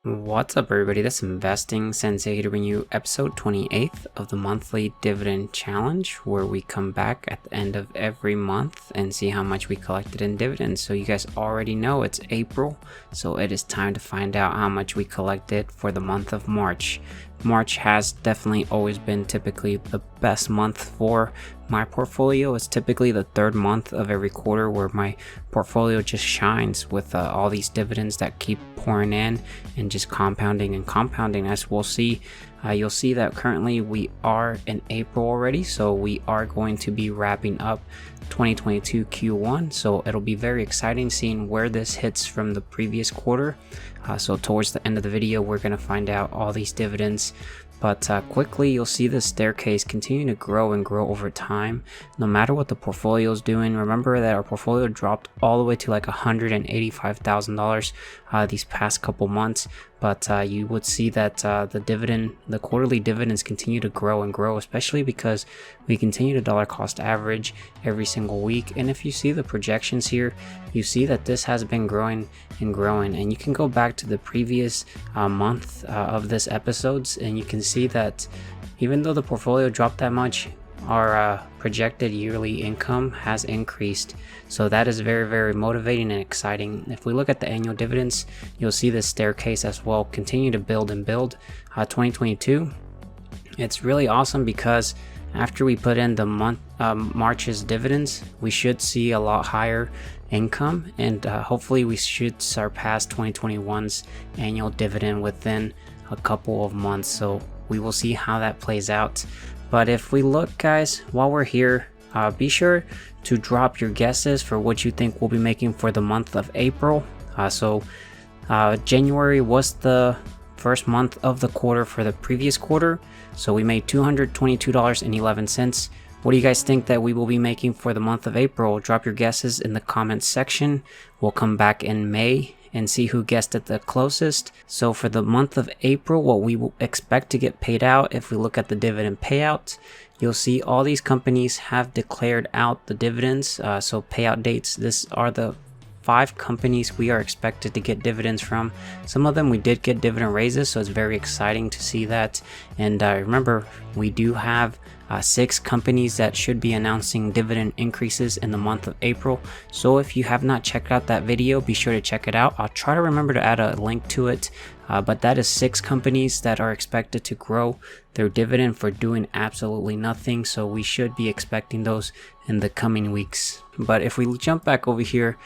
What's up, everybody? This is Investing Sensei here to bring you episode 28 of the monthly dividend challenge, where we come back at the end of every month and see how much we collected in dividends. So you guys already know it's April, so it is time to find out how much we collected for the month of March. March has definitely always been typically the best month for my portfolio. It's typically the third month of every quarter where my portfolio just shines with all these dividends that keep pouring in and just compounding and compounding. As we'll see, you'll see that currently we are in April already, so we are going to be wrapping up 2022 Q1, so it'll be very exciting seeing where this hits from the previous quarter. So towards the end of the video, we're going to find out all these dividends. But quickly, you'll see the staircase continue to grow and grow over time, no matter what the portfolio is doing. Remember that our portfolio dropped all the way to like $185,000 these past couple months. But you would see that the quarterly dividends continue to grow and grow, especially because we continue to dollar cost average every single week. And if you see the projections here, you see that this has been growing and growing. And you can go back to the previous month of this episodes, and you can see that even though the portfolio dropped that much, our projected yearly income has increased. So that is very, very motivating and exciting. If we look at the annual dividends, you'll see this staircase as well continue to build and build. 2022, it's really awesome because after we put in the month March's dividends, we should see a lot higher income, and hopefully we should surpass 2021's annual dividend within a couple of months. So we will see how that plays out. But if we look, guys, while we're here, be sure to drop your guesses for what you think we'll be making for the month of April. January was the first month of the quarter for the previous quarter, so we made $222.11. What do you guys think that we will be making for the month of April? Drop your guesses in the comments section. We'll come back in May and see who guessed it the closest. So for the month of April, what we will expect to get paid out, if we look at the dividend payout, you'll see all these companies have declared out the dividends. So payout dates, this are the 5 companies we are expected to get dividends from. Some of them we did get dividend raises, so it's very exciting to see that. And remember, we do have 6 companies that should be announcing dividend increases in the month of April. So if you have not checked out that video, be sure to check it out. I'll try to remember to add a link to it. But that is 6 companies that are expected to grow their dividend for doing absolutely nothing. So we should be expecting those in the coming weeks. But if we jump back over here,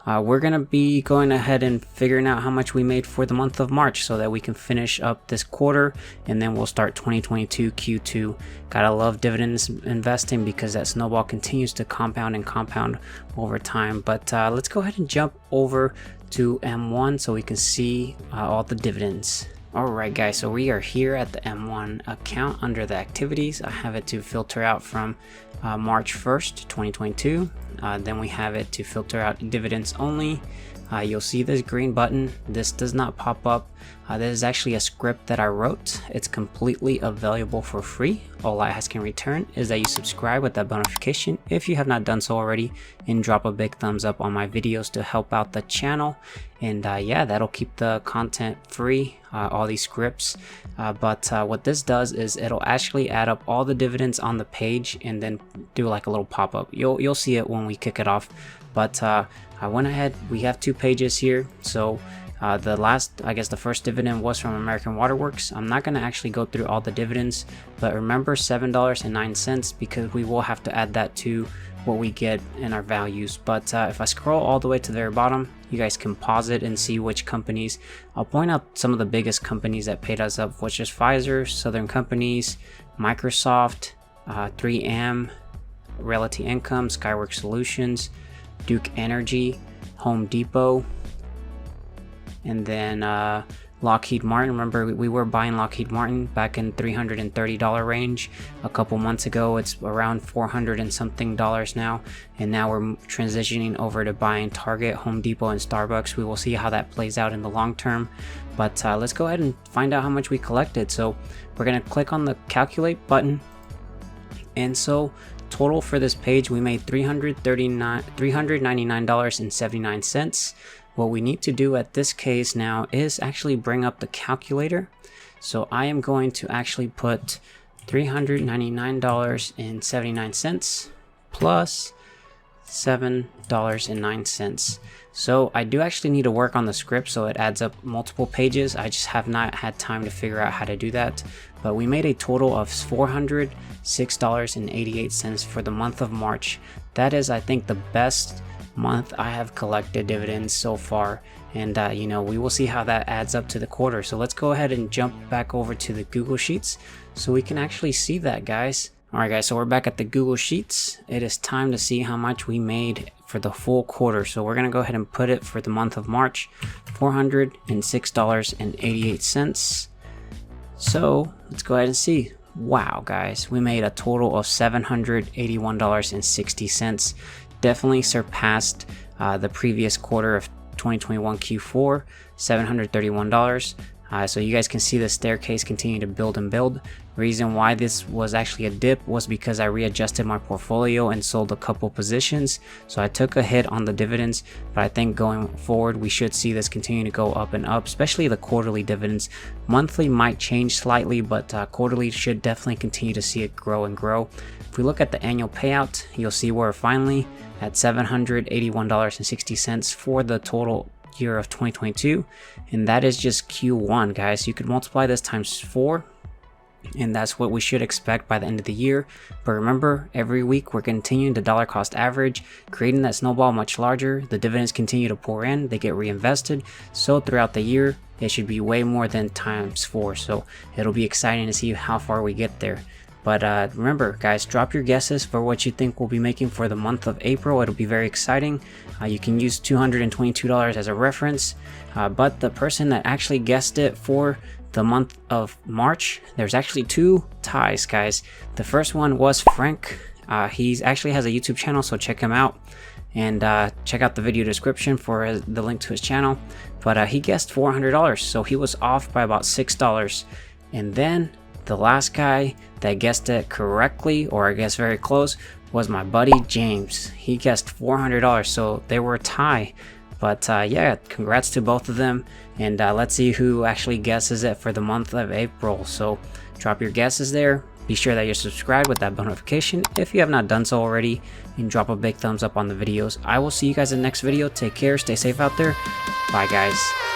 we're going to be going ahead and figuring out how much we made for the month of March so that we can finish up this quarter, and then we'll start 2022 Q2. Gotta love dividends investing because that snowball continues to compound and compound over time. But let's go ahead and jump over to M1 so we can see all the dividends. Alright guys, so we are here at the M1 account under the activities. I have it to filter out from March 1st, 2022. Then we have it to filter out dividends only. You'll see this green button. This does not pop up. This is actually a script that I wrote. It's completely available for free. All I ask in return is that you subscribe with that notification if you have not done so already, and drop a big thumbs up on my videos to help out the channel. And yeah, that'll keep the content free, all these scripts. But what this does is it'll actually add up all the dividends on the page and then do like a little pop-up. You'll see it when we kick it off. But I went ahead, we have 2 pages here. So the first dividend was from American Waterworks. I'm not going to actually go through all the dividends, but remember $7.09 because we will have to add that to what we get in our values. But if I scroll all the way to the very bottom, you guys can pause it and see which companies. I'll point out some of the biggest companies that paid us up, which is Pfizer, Southern Companies, Microsoft, 3M, Realty Income, Skyworks Solutions, Duke Energy, Home Depot, and then Lockheed Martin. Remember, we were buying Lockheed Martin back in $330 range a couple months ago. It's around $400 and something now, and now we're transitioning over to buying Target, Home Depot, and Starbucks. We will see how that plays out in the long term. But let's go ahead and find out how much we collected. So we're going to click on the calculate button, and so total for this page we made $399.79. what we need to do at this case now is actually bring up the calculator. So I am going to actually put $399.79 plus $7.09. So I do actually need to work on the script so it adds up multiple pages. I just have not had time to figure out how to do that. But we made a total of $406.88 for the month of March. That is, I think, the best month I have collected dividends so far. And you know, we will see how that adds up to the quarter. So let's go ahead and jump back over to the Google Sheets so we can actually see that, guys. Alright guys, so we're back at the Google Sheets. It is time to see how much we made for the full quarter. So we're going to go ahead and put it for the month of March, $406.88. So let's go ahead and see. Wow guys, we made a total of $781.60. Definitely surpassed the previous quarter of 2021 Q4, $731. So you guys can see the staircase continue to build and build. Reason why this was actually a dip was because I readjusted my portfolio and sold a couple positions. So I took a hit on the dividends, but I think going forward we should see this continue to go up and up, especially the quarterly dividends. Monthly might change slightly, but quarterly should definitely continue to see it grow and grow. If we look at the annual payout, you'll see we're finally at $781.60 for the total year of 2022, and that is just Q1, guys. You could multiply this times 4, and that's what we should expect by the end of the year. But remember, every week we're continuing to dollar cost average, creating that snowball much larger. The dividends continue to pour in, they get reinvested, so throughout the year it should be way more than times 4. So it'll be exciting to see how far we get there. But remember, guys, drop your guesses for what you think we'll be making for the month of April. It'll be very exciting. You can use $222 as a reference. But the person that actually guessed it for the month of March, there's actually 2 ties, guys. The first one was Frank. He actually has a YouTube channel, so check him out. And check out the video description for the link to his channel. But he guessed $400, so he was off by about $6. And then the last guy that guessed it correctly, or I guess very close, was my buddy James. He guessed $400, so they were a tie. But yeah, congrats to both of them, and let's see who actually guesses it for the month of April. So drop your guesses there. Be sure that you're subscribed with that bell notification if you have not done so already, and drop a big thumbs up on the videos. I will see you guys in the next video. Take care, stay safe out there. Bye guys.